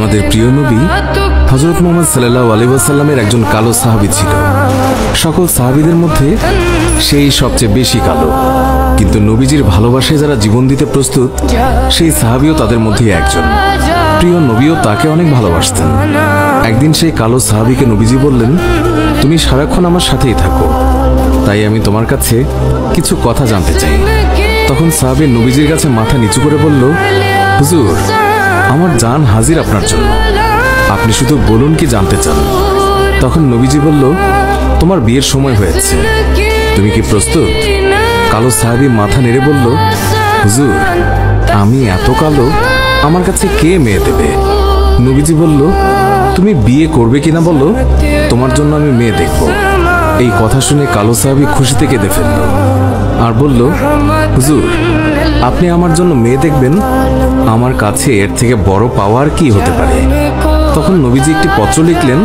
আমাদের প্রিয় নবী হযরত মুহাম্মদ সাল্লাল্লাহু আলাইহি ওয়াসাল্লামের একজন কালো সাহাবী ছিল। সকল সাহাবীদের মধ্যে সেই সবচেয়ে বেশি কালো, কিন্তু নবীজির ভালোবাসায় যারা জীবন দিতে প্রস্তুত সেই সাহাবীও তাদের মধ্যে একজন। প্রিয় নবীও তাকে অনেক ভালোবাসতেন। একদিন সেই কালো সাহাবীকে নবীজি বললেন, তুমি সারাক্ষণ আমার সাথেই থাকো, তাই আমি তোমার কাছে কিছু কথা জানতে চাই। তখন সাহাবী নবীজির কাছে মাথা নিচু করে বলল, হুজুর, আমার জান হাজির আপনার জন্য, আপনি শুধু বলুন কি জানতে চান। তখন নবীজি বলল, তোমার বিয়ের সময় হয়েছে, তুমি কি প্রস্তুত? কালো সাহাবী মাথা নেড়ে বলল, হুজুর, আমি এত কালো, আমার কাছে কে মেয়ে দেবে? নবীজি বলল, তুমি বিয়ে করবে কিনা বলো, তোমার জন্য আমি মেয়ে দেখব। এই কথা শুনে কালো সাহাবী খুশিতে কেঁদে ফেলল আর বলল, হুজুর, আপনি আমার জন্য মেয়ে দেখবেন, আমার কাছে এর থেকে বড় পাওয়ার কি হতে পারে? তখন নবীজি একটি পত্র লিখলেন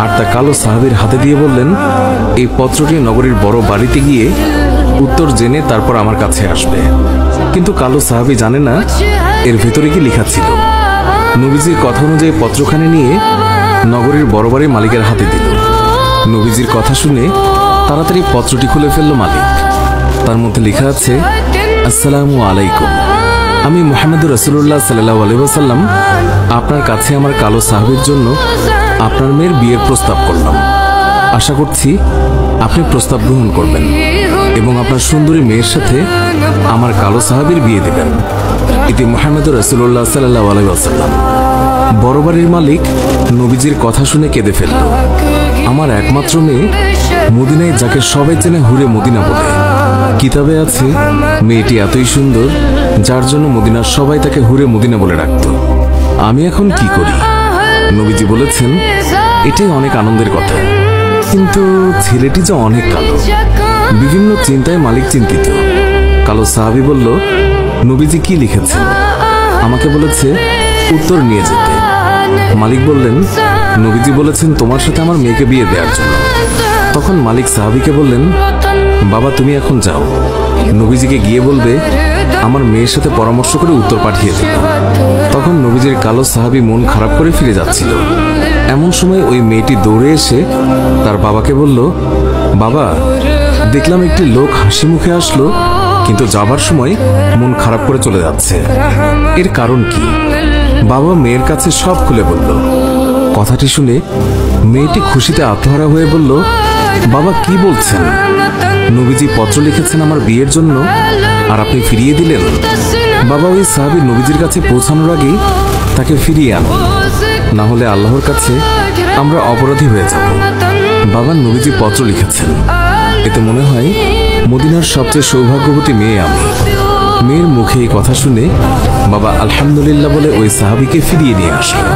আর তা কালো সাহাবীর হাতে দিয়ে বললেন, এই পত্রটি নগরীর বড় বাড়িতে গিয়ে উত্তর জেনে তারপর আমার কাছে আসবে। কিন্তু কালো সাহাবী জানে না এর ভেতরে কি লেখা ছিল। নবীজির কথা অনুযায়ী পত্রখানি নিয়ে নগরীর বড় বাড়ির মালিকের হাতে দিল। নবীজির কথা শুনে তাড়াতাড়ি পত্রটি খুলে ফেলল মালিক। তার মধ্যে লেখা আছে, আসসালামু আলাইকুম, আমি মুহাম্মদুর রাসূলুল্লাহ সাল্লাল্লাহু আলাইহি ওয়াসাল্লাম আপনার কাছে আমার কালো সাহাবীর জন্য আপনার মেয়ের বিয়ের প্রস্তাব করলাম। আশা করছি আপনি প্রস্তাব গ্রহণ করবেন এবং আপনার সুন্দরী মেয়ের সাথে আমার কালো সাহাবীর বিয়ে দেবেন। এটি মুহাম্মদুর রাসূলুল্লাহ সাল্লাল্লাহু আলাইহি ওয়াসাল্লাম। বড় বাড়ির মালিক নবীজির কথা শুনে কেঁদে ফেলল। আমার একমাত্র মেয়ে, মদিনায় যাকে সবাই চেনে হুরে মদিনা বলে। কিতাবে আছে মেয়েটি এতই সুন্দর যার জন্য মদিনার সবাই তাকে হুরে মদিনা বলে ডাকত। আমি এখন কি করি? নবীজি বলেছেন, এটাই অনেক আনন্দের কথা, কিন্তু ছেলেটি যে অনেক কালো। বিভিন্ন চিন্তায় মালিক চিন্তিত। কালো সাহাবী বলল, নবীজি কি লিখেছেন? আমাকে বলেছে উত্তর নিয়ে যেতে। মালিক বললেন, নবীজি বলেছেন তোমার সাথে আমার মেয়েকে বিয়ে দেওয়ার জন্য। তখন মালিক সাহাবীকে বললেন, বাবা, তুমি এখন যাও, নবীজিকে গিয়ে বলবে আমার মেয়ের সাথে পরামর্শ করে উত্তর পাঠিয়ে দেবে। তখন নবীজির কালো সাহাবী মন খারাপ করে ফিরে যাচ্ছিল। এমন সময় ওই মেয়েটি দৌড়ে এসে তার বাবাকে বলল, বাবা, দেখলাম একটি লোক হাসি মুখে আসলো, কিন্তু যাবার সময় মন খারাপ করে চলে যাচ্ছে, এর কারণ কি? বাবা মেয়ের কাছে সব খুলে বলল। কথাটি শুনে মেয়েটি খুশিতে আত্মহারা হয়ে বলল, বাবা কি বলছেন? নবীজি পত্র লিখেছেন আমার বিয়ের জন্য আর আপনি ফিরিয়ে দিলেন? বাবা, ওই সাহাবী নবীজির কাছে পৌঁছানোর আগেই তাকে ফিরিয়ে আনুন, না হলে আল্লাহর কাছে আমরা অপরাধী হয়ে যাব। বাবা, নবীজি পত্র লিখেছেন, এতে মনে হয় মদিনার সবচেয়ে সৌভাগ্যবতী মেয়ে আমি। মেয়ের মুখে এই কথা শুনে বাবা আলহামদুলিল্লাহ বলে ওই সাহাবীকে ফিরিয়ে নিয়ে আসলেন।